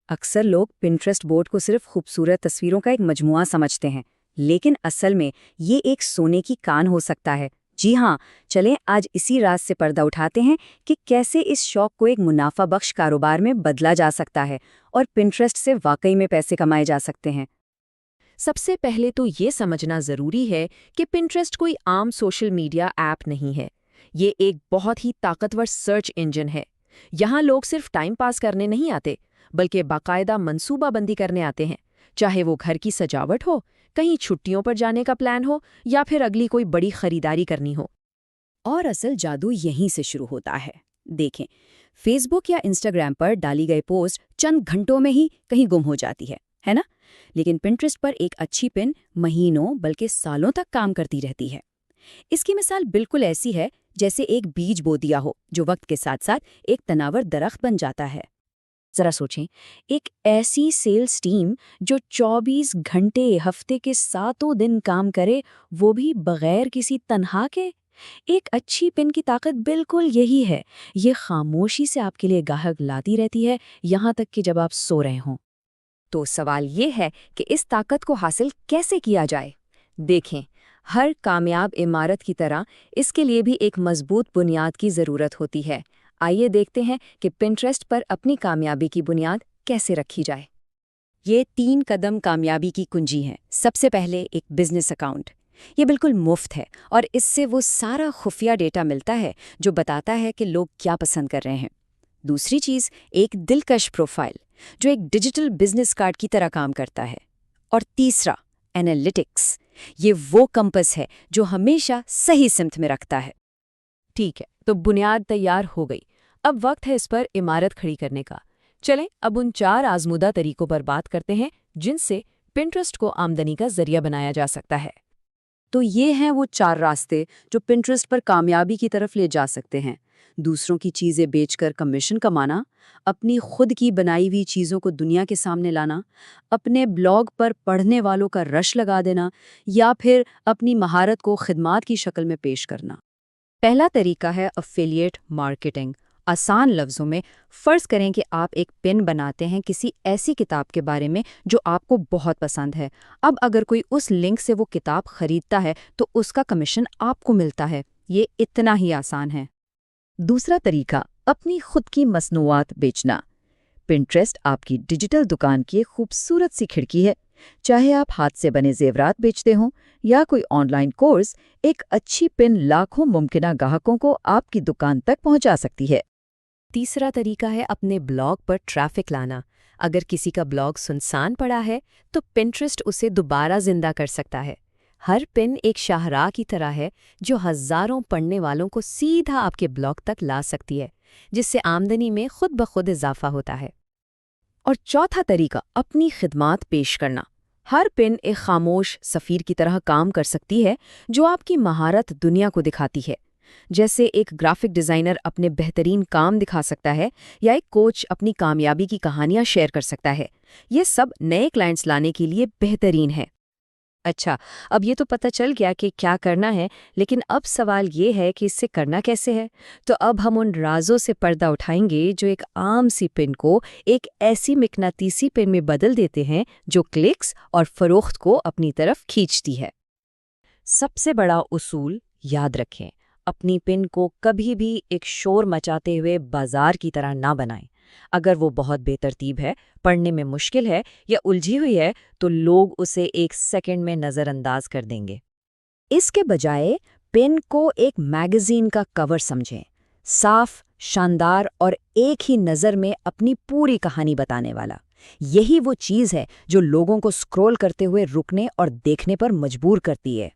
اکثر لوگ Pinterest board کو صرف خوبصورت تصویروں کا ایک مجموعہ سمجھتے ہیں، لیکن اصل میں یہ ایک سونے کی کان ہو سکتا ہے۔ جی ہاں، چلیں آج اسی راز سے پردہ اٹھاتے ہیں کہ کیسے اس شوق کو ایک منافع بخش کاروبار میں بدلا جا سکتا ہے اور پنٹرسٹ سے واقعی میں پیسے کمائے جا سکتے ہیں۔ سب سے پہلے تو یہ سمجھنا ضروری ہے کہ پنٹرسٹ کوئی عام سوشل میڈیا ایپ نہیں ہے۔ یہ ایک بہت ہی طاقتور سرچ انجن ہے۔ یہاں لوگ صرف ٹائم پاس کرنے نہیں آتے، بلکہ باقاعدہ منصوبہ بندی کرنے آتے ہیں، چاہے وہ گھر کی سجاوٹ ہو، کہیں چھٹیوں پر جانے کا پلان ہو یا پھر اگلی کوئی بڑی خریداری کرنی ہو۔ اور اصل جادو یہیں سے شروع ہوتا ہے۔ دیکھیں، فیس بک یا انسٹاگرام پر ڈالی گئی پوسٹ چند گھنٹوں میں ہی کہیں گم ہو جاتی ہے نا؟ لیکن پنٹرسٹ پر ایک اچھی پن مہینوں بلکہ سالوں تک کام کرتی رہتی ہے۔ اس کی مثال بالکل ایسی ہے جیسے ایک بیج بو دیا ہو جو وقت کے ساتھ ساتھ ایک تناور درخت بن جاتا ہے۔ ذرا سوچیں، ایک ایسی سیلز ٹیم جو 24 گھنٹے ہفتے کے 7 دن کام کرے، وہ بھی بغیر کسی تنخواہ کے۔ ایک اچھی پن کی طاقت بالکل یہی ہے، یہ خاموشی سے آپ کے لیے گاہک لاتی رہتی ہے، یہاں تک کہ جب آپ سو رہے ہوں۔ تو سوال یہ ہے کہ اس طاقت کو حاصل کیسے کیا جائے؟ دیکھیں، ہر کامیاب عمارت کی طرح اس کے لیے بھی ایک مضبوط بنیاد کی ضرورت ہوتی ہے۔ آئیے دیکھتے ہیں کہ پنٹرسٹ پر اپنی کامیابی کی بنیاد کیسے رکھی جائے۔ یہ 3 قدم کامیابی کی کنجی ہیں۔ سب سے پہلے ایک بزنس اکاؤنٹ۔ یہ بالکل مفت ہے اور اس سے وہ سارا خفیہ ڈیٹا ملتا ہے جو بتاتا ہے کہ لوگ کیا پسند کر رہے ہیں۔ دوسری چیز ایک دلکش پروفائل جو ایک ڈیجیٹل بزنس کارڈ کی طرح کام کرتا ہے۔ اور تیسرا اینالیٹکس، یہ وہ کمپس ہے جو ہمیشہ صحیح سمت میں رکھتا ہے۔ ٹھیک ہے، تو بنیاد تیار ہو گئی، اب وقت ہے اس پر عمارت کھڑی کرنے کا۔ چلیں اب ان 4 آزمودہ طریقوں پر بات کرتے ہیں جن سے پنٹرسٹ کو آمدنی کا ذریعہ بنایا جا سکتا ہے۔ تو یہ ہیں وہ 4 راستے جو پنٹرسٹ پر کامیابی کی طرف لے جا سکتے ہیں۔ دوسروں کی چیزیں بیچ کر کمیشن کمانا، اپنی خود کی بنائی ہوئی چیزوں کو دنیا کے سامنے لانا، اپنے بلاگ پر پڑھنے والوں کا رش لگا دینا، یا پھر اپنی مہارت کو خدمات کی شکل میں پیش کرنا۔ پہلا طریقہ ہے افیلیٹ مارکیٹنگ۔ آسان لفظوں میں فرض کریں کہ آپ ایک پن بناتے ہیں کسی ایسی کتاب کے بارے میں جو آپ کو بہت پسند ہے۔ اب اگر کوئی اس لنک سے وہ کتاب خریدتا ہے تو اس کا کمیشن آپ کو ملتا ہے۔ یہ اتنا ہی آسان ہے۔ دوسرا طریقہ اپنی خود کی مصنوعات بیچنا۔ پنٹرسٹ آپ کی ڈیجیٹل دکان کی ایک خوبصورت سی کھڑکی ہے۔ چاہے آپ ہاتھ سے بنے زیورات بیچتے ہوں یا کوئی آن لائن کورس، ایک اچھی پن لاکھوں ممکنہ گاہکوں کو آپ کی دکان تک پہنچا سکتی ہے۔ تیسرا طریقہ ہے اپنے بلاگ پر ٹریفک لانا۔ اگر کسی کا بلاگ سنسان پڑا ہے تو پنٹرسٹ اسے دوبارہ زندہ کر سکتا ہے۔ ہر پن ایک شاہراہ کی طرح ہے جو ہزاروں پڑھنے والوں کو سیدھا آپ کے بلاگ تک لا سکتی ہے، جس سے آمدنی میں خود بخود اضافہ ہوتا ہے۔ اور چوتھا طریقہ اپنی خدمات پیش کرنا۔ ہر پن ایک خاموش سفیر کی طرح کام کر سکتی ہے جو آپ کی مہارت دنیا کو دکھاتی ہے۔ جیسے ایک گرافک ڈیزائنر اپنے بہترین کام دکھا سکتا ہے یا ایک کوچ اپنی کامیابی کی کہانیاں شیئر کر سکتا ہے۔ یہ سب نئے کلائنٹس لانے کے لیے بہترین ہے۔ اچھا، اب یہ تو پتہ چل گیا کہ کیا کرنا ہے، لیکن اب سوال یہ ہے کہ اس سے کرنا کیسے ہے۔ تو اب ہم ان رازوں سے پردہ اٹھائیں گے جو ایک عام سی پن کو ایک ایسی مقناطیسی پن میں بدل دیتے ہیں جو کلکس اور فروخت کو اپنی طرف کھینچتی ہے۔ سب سے بڑا اصول یاد رکھیں، اپنی پن کو کبھی بھی ایک شور مچاتے ہوئے بازار کی طرح نہ بنائیں۔ اگر وہ بہت بے ترتیب ہے، پڑھنے میں مشکل ہے یا الجھی ہوئی ہے تو لوگ اسے ایک سیکنڈ میں نظر انداز کر دیں گے۔ اس کے بجائے پن کو ایک میگزین کا کور سمجھیں، صاف، شاندار اور ایک ہی نظر میں اپنی پوری کہانی بتانے والا۔ یہی وہ چیز ہے جو لوگوں کو سکرول کرتے ہوئے رکنے اور دیکھنے پر مجبور کرتی ہے۔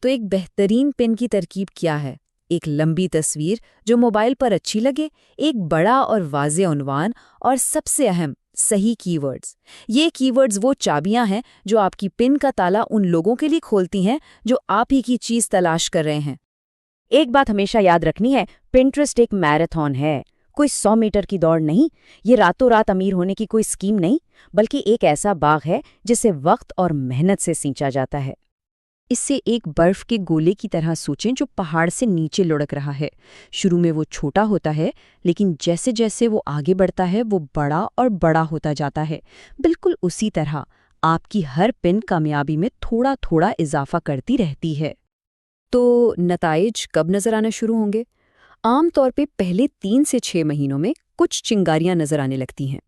تو ایک بہترین پن کی ترکیب کیا ہے؟ ایک لمبی تصویر جو موبائل پر اچھی لگے، ایک بڑا اور واضح عنوان، اور سب سے اہم صحیح کی ورڈز۔ یہ کی ورڈز وہ چابیاں ہیں جو آپ کی پن کا تالا ان لوگوں کے لیے کھولتی ہیں جو آپ ہی کی چیز تلاش کر رہے ہیں۔ ایک بات ہمیشہ یاد رکھنی ہے، پنٹرسٹ ایک میراتھن ہے، کوئی 100 میٹر کی دوڑ نہیں۔ یہ راتوں رات امیر ہونے کی کوئی اسکیم نہیں، بلکہ ایک ایسا باغ ہے جسے وقت اور محنت سے سینچا جاتا ہے۔ اسے ایک برف کے گولے کی طرح سوچیں جو پہاڑ سے نیچے لڑک رہا ہے۔ شروع میں وہ چھوٹا ہوتا ہے، لیکن جیسے جیسے وہ آگے بڑھتا ہے وہ بڑا اور بڑا ہوتا جاتا ہے۔ بالکل اسی طرح آپ کی ہر پن کامیابی میں تھوڑا تھوڑا اضافہ کرتی رہتی ہے۔ تو نتائج کب نظر آنا شروع ہوں گے؟ عام طور پہ پہلے 3 سے 6 مہینوں میں کچھ چنگاریاں نظر آنے لگتی ہیں،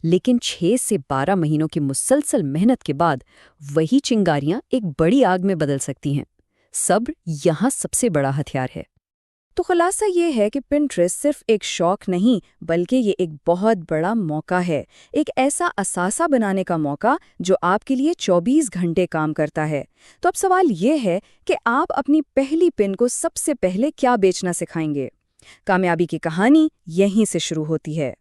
لیکن 6 سے 12 مہینوں کی مسلسل محنت کے بعد وہی چنگاریاں ایک بڑی آگ میں بدل سکتی ہیں۔ صبر یہاں سب سے بڑا ہتھیار ہے۔ تو خلاصہ یہ ہے کہ پنٹریسٹ صرف ایک شوق نہیں بلکہ یہ ایک بہت بڑا موقع ہے، ایک ایسا اثاثہ بنانے کا موقع جو آپ کے لیے 24 گھنٹے کام کرتا ہے۔ تو اب سوال یہ ہے کہ آپ اپنی پہلی پن کو سب سے پہلے کیا بیچنا سکھائیں گے؟ کامیابی کی کہانی یہیں سے شروع ہوتی ہے۔